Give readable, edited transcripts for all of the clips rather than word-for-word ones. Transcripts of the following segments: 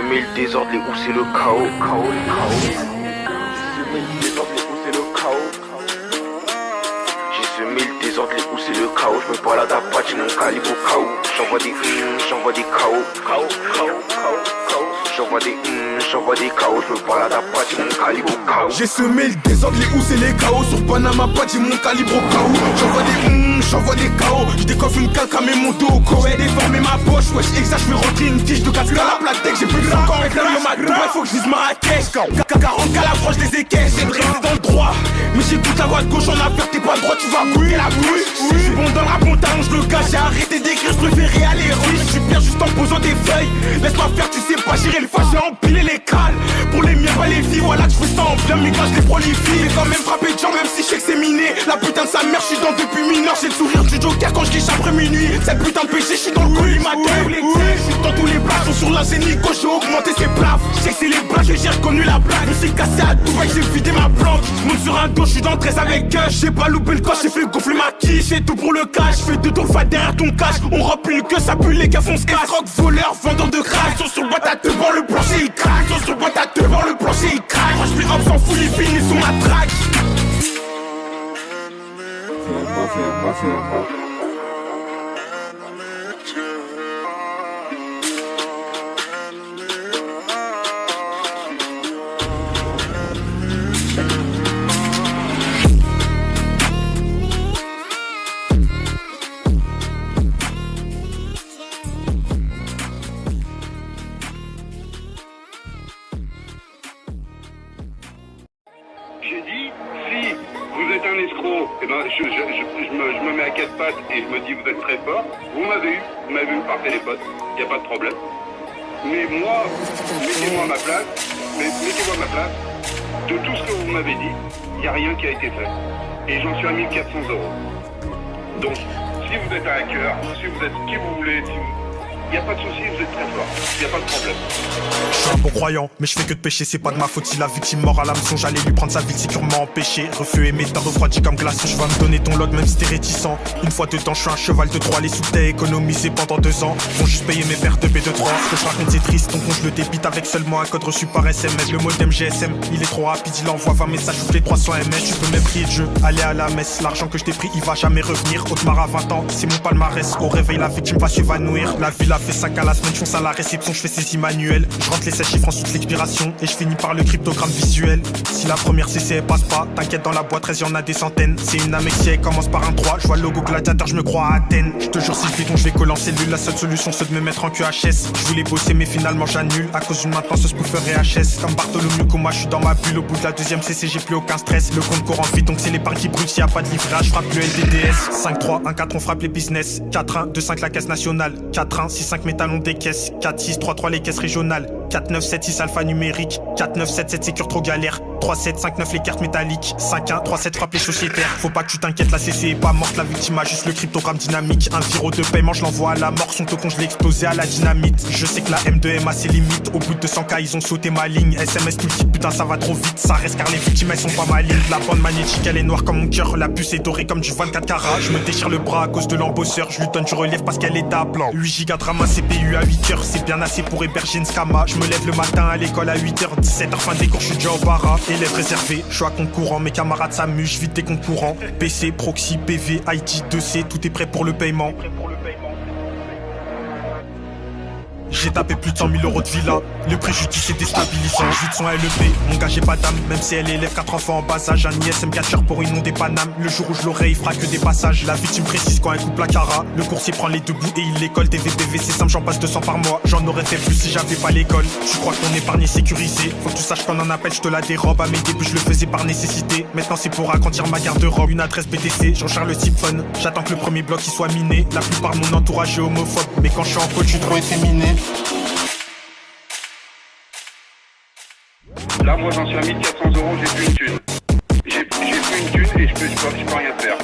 semé le désordre, les où c'est le chaos. J'ai semé le désordre, les où c'est le chaos. J'ai semé le désordre, les où c'est le chaos. Je me balade à pas, j'ai mon calibre au chaos. J'envoie des chaos. J'envoie des chaos, je me balade à pas, j'ai mon calibre au chaos. J'ai semé le désordre, les où c'est les chaos. Sur Panama, pas j'ai mon calibre au chaos. J'envoie des chaos. Je décoffre une caca, mais mon dos au coé. Déformer ma poche, wesh, exact, je vais rentrer une tige de casque à la plaque. J'ai plus de 5 ans avec le matin, faut que je dise Marrakech. 40 à l'approche des équerres, j'ai dressé dans le droit. Mais j'écoute la voix de gauche, en affaire, t'es pas droit, tu vas goûter la bouche. Je suis bon dans le rap, mon talent, je le cache. J'ai arrêté d'écrire, je préférais aller rue. Je suis bien juste en posant des feuilles. Laisse-moi faire, tu sais pas gérer le fâche, j'ai empilé les cales. Pour les miens, pas les filles, voilà que je fais ça en bien, mes gars, je les prolifie. J'ai quand même frappé de gens, même si je sais que c'est miné. La putain de sa mère, je suis dans depuis mineur. J'ai le sourire du Joker quand je liche après minuit. Cette putain de péché, je suis dans le collimateur. Je suis dans tous les plages, sur la scène, Nico, j'ai augmenté ses plafs. Je sais que c'est les blagues et j'ai reconnu la blague. Je me suis cassé à Dubaï, j'ai vidé ma planque. Je monte sur un dos, je suis dans le 13 avec eux. J'ai pas loupé le coche, j'ai fait gonfler ma quiche. J'ai tout pour le cash, fais deux tours fat derrière ton cash. On remplit le queue, ça pue, les gars font se casse. Rock, voleur, vendeur de crack. Sur le boîte à devant le plancher, il craque. Sur le boîte à devant le plancher, il craque. Moi je fais hop, s'en fout, il finit sous ma traque. J'ai dit, si vous êtes un escroc, eh ben, je me mets à quatre pattes et je me dis vous êtes très fort. Vous m'avez eu par téléphone, il n'y a pas de problème. Mais moi, mettez-moi à ma place, de tout ce que vous m'avez dit, il n'y a rien qui a été fait. Et j'en suis à 1 400 €. Donc, si vous êtes un hacker, si vous êtes qui vous voulez, il n'y a pas de souci, vous êtes très fort, il n'y a pas de problème. Je suis un bon croyant, mais je fais que de pécher, c'est pas de ma faute. Si la victime mord à l'hameçon, j'allais lui prendre sa ville sécurement empêché. Refus émetteur refroidi comme glaçon, je vais me donner ton log même si t'es réticent. Une fois dedans, je suis un cheval de Troie, les sous t'as économisé pendant 2 ans vont juste payer mes pertes de B2-3. Ce que je raconte c'est triste, ton compte je le débite avec seulement un code reçu par SMS. Le modem GSM, il est trop rapide, il envoie 20 messages toutes les 300 ms. Tu peux même prier de jeu, aller à la messe. L'argent que je t'ai pris, il va jamais revenir. Audemars à 20 ans, c'est mon palmarès. Au réveil, la victime va s'évanouir. La ville a fait 5 à la semaine, je fonce à la réception, je fais saisie manuelle. Je rentre les 7 chiffres ensuite l'expiration et je finis par le cryptogramme visuel. Si la première CC elle passe pas, t'inquiète, dans la boîte 13 y'en a des centaines. C'est une Amexia, elle commence par un 3. Je vois le logo gladiateur, je me crois à Athènes. Je te jure, si le bidon, je vais coller en cellule. La seule solution c'est de me mettre en QHS. Je voulais bosser mais finalement j'annule à cause d'une maintenance ce spoofer HS. Comme Bartholomew que moi je suis dans ma bulle. Au bout de la deuxième CC j'ai plus aucun stress. Le compte courant vite donc c'est l'épargne qui brûle. S'il y a pas de livrage, je frappe le LDDS. 5-3, 1-4 on frappe les business. 4-1, 2-5 la caisse nationale. 4-1, 6-5 métal on décaisse. 4-6, 3-3 les caisses régionales. 4-9, 7-6 alpha numérique. 4-9, 7-7 sécure trop galère. 3-7, 5-9 les cartes métalliques. 5-1, 3-7 frappe les sociétaires. Faut pas que tu t'inquiètes, la CC est pas morte. La victime a juste le cryptogramme dynamique. Un viro de paiement, je l'envoie à la mort. Son tocon, je l'ai explosé à la dynamite. Je sais que la M2M a ses limites. Au bout de 200K, ils ont sauté ma ligne. SMS tout le kit, putain, ça va trop vite. Ça reste car les victimes, elles sont pas malignes. La bande magnétique, elle est noire comme mon cœur. La puce est dorée comme du 24 carats. Je me déchire le bras à cause de l'embosseur. Je lui donne du relief parce qu'elle est à blanc. 8 Go de RAM, un CPU à 8 heures. C'est bien assez pour héberger une scama. Je me lève le matin à l'école à 8h. 17h, fin des cours, je suis déjà au bara. Élève réservé, je suis à compte courant. Mes camarades s'amusent, vite des comptes courants. PC, proxy, PV, IT, 2C, tout est prêt pour le paiement. J'ai tapé plus de 100 000 € de villa. Le préjudice est déstabilisant. Je vis de son LEP, mon gars j'ai pas d'âme. Même si elle élève 4 enfants en bas âge. Un ISM catcher pour une non des Paname. Le jour où je l'aurai il fera que des passages. La victime précise quand elle coupe la cara. Le coursier prend les deux bouts et il les colle. TVPV c'est simple, j'en passe 200 par mois. J'en aurais fait plus si j'avais pas l'école. Tu crois que ton épargne est sécurisée? Faut que tu saches qu'on en appelle, je te la dérobe. À mes débuts je le faisais par nécessité. Maintenant c'est pour agrandir ma garde-robe. Une adresse BTC, Jean-Charles Siphon. J'attends que le premier bloc il soit miné. La plupart de mon entourage est homophobe. Mais quand je suis en code je suis trop efféminé. Là, moi, j'en suis à 1 400 €, j'ai plus une thune. J'ai plus une thune et je peux rien faire.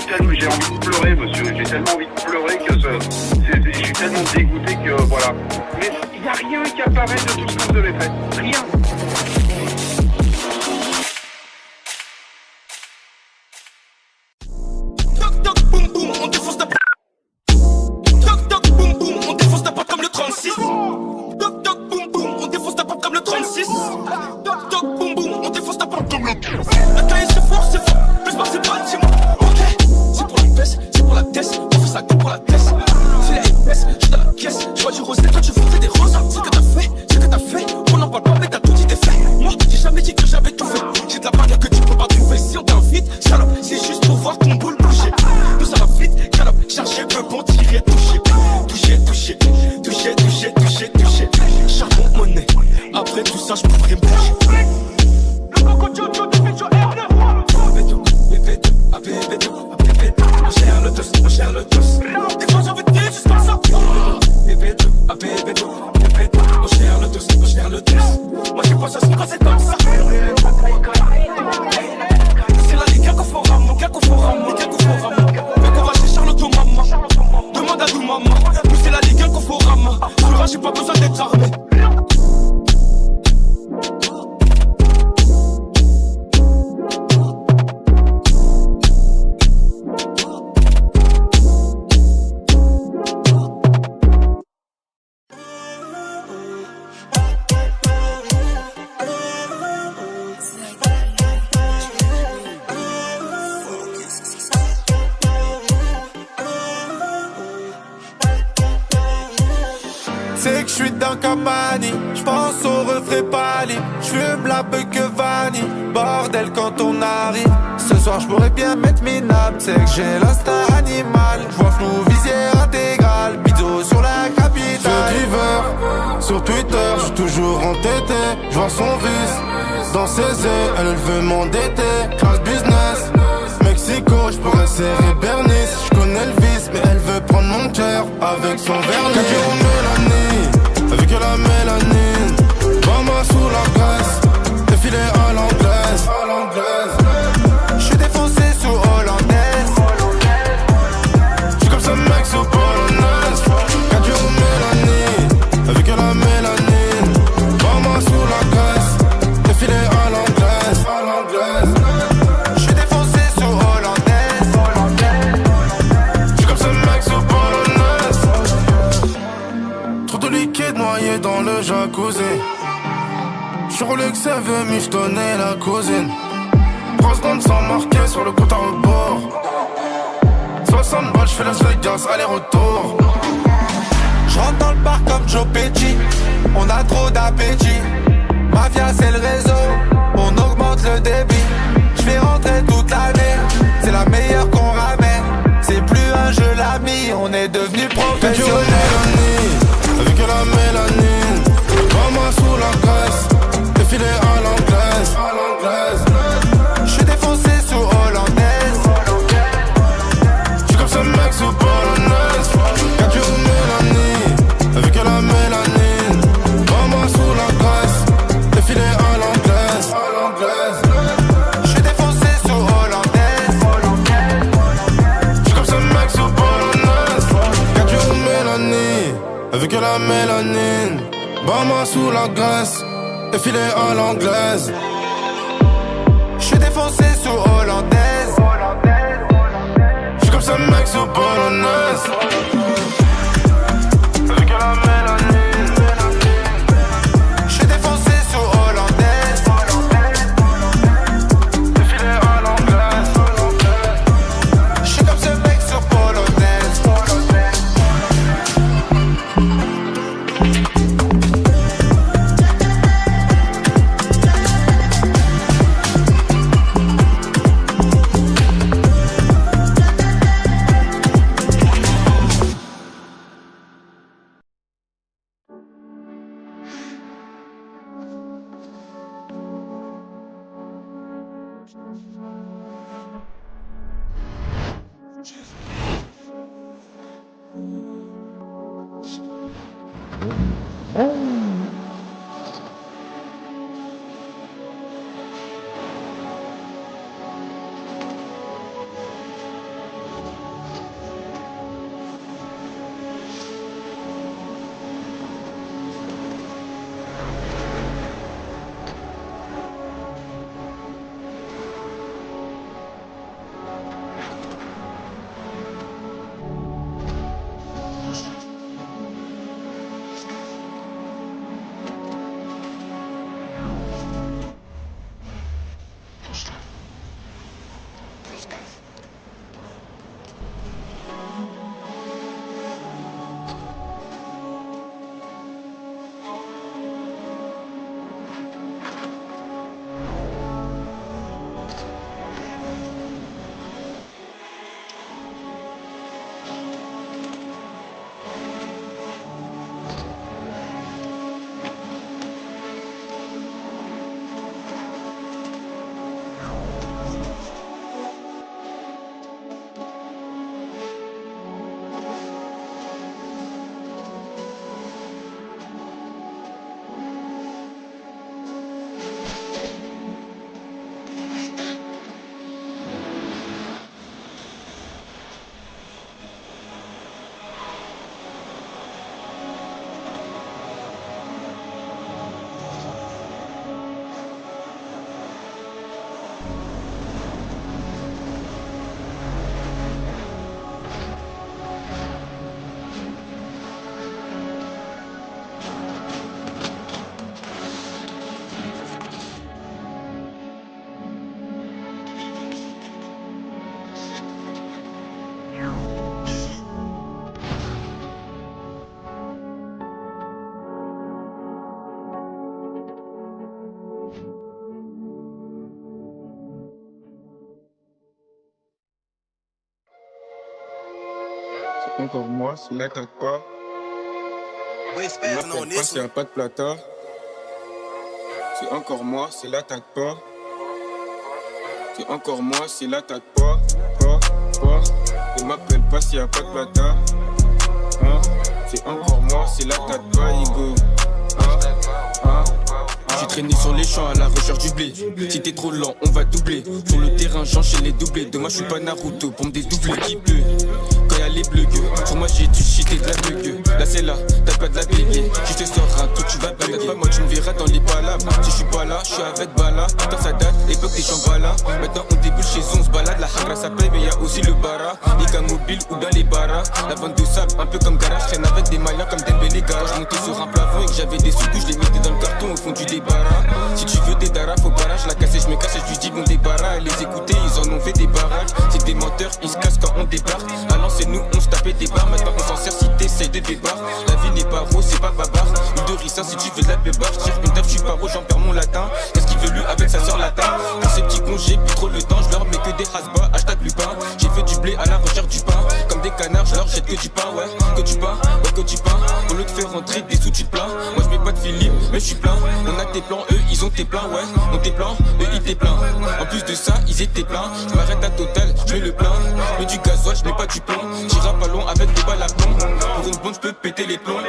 J'ai envie de pleurer, monsieur. J'ai tellement envie de pleurer que je suis tellement dégoûté que voilà. Mais il n'y a rien qui apparaît de tout ce que vous avez fait. Rien. Toc toc boum boum, on défonce ta porte. Toc toc boum boum, on défonce ta porte comme le 36. Toc toc boum boum, je suis dans Camani. J'pense au refrain pâli. J'fume la peu que vanille. Bordel quand on arrive. Ce soir j'pourrais bien mettre minable. C'est que j'ai l'instinct animal. J'vois flou, visière intégrale. Bido sur la capitale. Feu d'hiver, sur Twitter, j'suis toujours entêté. J'vois son vice dans ses yeux. Elle veut m'endetter. Classe business, Mexico, j'pourrais serrer Bernice. J'connais le vice, mais elle veut prendre mon cœur avec son vernis. Café Mélanie, avec la mélanine. Mama sous la graisse, défilé à l'anglaise. J'suis défoncé sous hollandaise. J'suis comme ce mec sous polonaise. Café Mélanie, avec la mélanine. Mama sous la graisse, défilé à l'anglaise. J'suis défoncé sous hollandaise. J'suis comme ce mec sous polonaise. Trop de liquide noyé dans le jacuzzi. J'suis Rolex veut michetonner la cousine. Secondes sans marquer sur le compte à rebours. 60 balles, j'fais Las Vegas, aller-retour. J'rentre dans le parc comme Joe Pesci. On a trop d'appétit. Mafia c'est le réseau. On augmente le débit. J'fais rentrer toute l'année. C'est la meilleure qu'on ramène. C'est plus un jeu l'ami. On est devenu professionnel. Avec la mélanine. Maman sous la graisse. Défilé à l'anglaise. J'suis défoncé sous hollandaise. J'suis comme ce mec sous polonaise. Café ou Mélanie, avec la mélanine. Maman sous la graisse, défilé à l'anglaise. J'suis défoncé sous hollandaise. J'suis comme ce mec sous polonaise. Café ou Mélanie, avec la mélanine. Maman sous la graisse, défilé à l'anglaise. J'suis défoncé sous hollandaise. J'suis comme ce mec sous polonaise. Avec la mélanine. J'suis défoncé sous hollandaise. Défilé à l'anglaise. J'suis comme ce mec sous polonaise. Encore moi, si l'attaque pas. M'appelle pas s'il n'y a pas de plata. C'est encore moi, c'est l'attaque pas. C'est encore moi, c'est l'attaque pas. Ne m'appelle pas s'il n'y a pas de plata. Hein? C'est encore moi, c'est l'attaque pas, Igo. J'ai traîné sur les champs à la recherche du blé. Si t'es trop lent, on va doubler. Sur le terrain, j'enchaîne les doublés. Demain, je suis pas Naruto pour me dédoubler. Qui pleut quand y'a les bleus gueux. Sur moi, j'ai du shit et de la gueule. Là, c'est là, t'as pas de la bélier. Je te sors un tout, tu vas balader. Pas moi, tu me verras dans les palabres. Si je suis pas là, je suis avec Bala. Putain, ça date, époque des Chambala. Maintenant, on débute chez eux, on se balade. La hagra, ça paye, mais y'a aussi le bara. Les cas mobiles ou dans les baras. La vente de sable, un peu comme garage. Traîne avec des Maliens comme Dembélé garage. Monté sur un plafond et que j'avais des sous-couches. Je les mettais dans le carton au fond du débat. Si tu veux des daras, faut barrage, la casser, je me casse et je lui dis bon débarras. Les écouter, ils en ont fait des barrages. C'est des menteurs, ils se cassent quand on débarque. À l'ancienne, nous, on se tapait des barres. Maintenant, on s'en sert si t'essayes de débarre. La vie n'est pas rose, c'est pas bavard. Une de ricin, si tu veux de la pébarre. Tire une taf, je suis pas rose, j'en perds mon latin. Qu'est-ce qu'il veut lui avec sa sœur latin? Pour ces petits cons, j'ai plus trop le temps. Je leur mets que des hasbas, hashtag Lupin. J'ai fait du blé à la recherche du pain. Comme des canards, je leur jette que du pain, ouais. Que du pain, ouais, que du pain. Au lieu de faire rentrer des sous, tu te plains. Moi, je mets pas de Philippe, mais je suis plein. On a tes plans, eux, ils ont tes plans, ouais. On tes plans, eux, ils t'es plein. En plus de ça, ils étaient pleins. Je m'arrête à Total, je mets le plein. Je mets du gasoil, je mets pas du plomb. J'ira pas long avec des balles à plomb. Pour une bonne, je peux péter les plombs.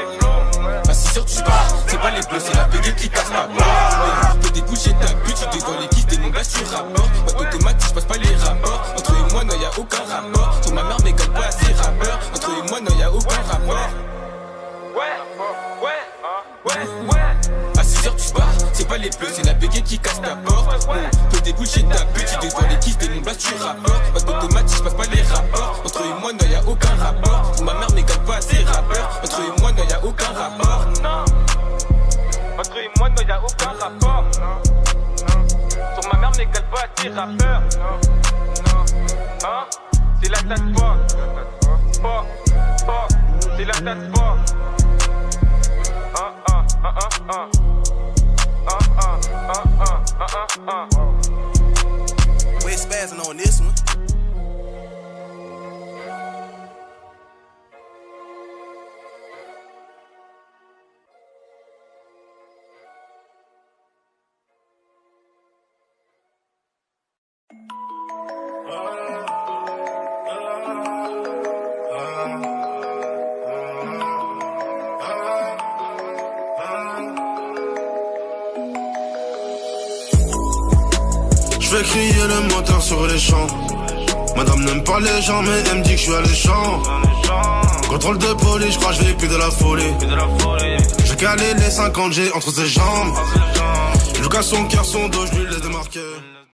À 6h, tu pars, c'est pas les bleus, c'est la baguette qui casse ta barre. Peux déboucher ta pute, tu devant les kisses, des noms gars, tu rapport. Pas automatique, je passe pas les rapports. Entre eux et moi, non, y'a aucun rapport. Sur ma mère, m'égale pas à ces rappeurs. Entre eux et moi, non, y'a aucun rapport. À 6h, tu pars, c'est pas les bleus, c'est la baguette qui casse ta porte. Peux déboucher ta pute, tu devant les kisses, des noms gars, tu rapport. Pas d'automatique, je passe pas les rapports. Entre eux et moi, non, y'a aucun rapport. Sur ma mère, m'égale pas à ces rappeurs. Entre eux et moi, non, y'a aucun rapport. Entre eux et moi, non, y'a aucun rapport. Sur ma mère, m'égale pas à ces rappeurs. Hein? C'est la tête pas. C'est la tête pas. We're spazzing on this one. Je vais crier le moteur sur les champs. Madame n'aime pas les gens mais elle me dit que je suis alléchant. Contrôle de police, je crois que je vais plus de la folie. J'ai calé les 50 G entre ses jambes. Je casse son cœur, son dos, je lui laisse démarquer.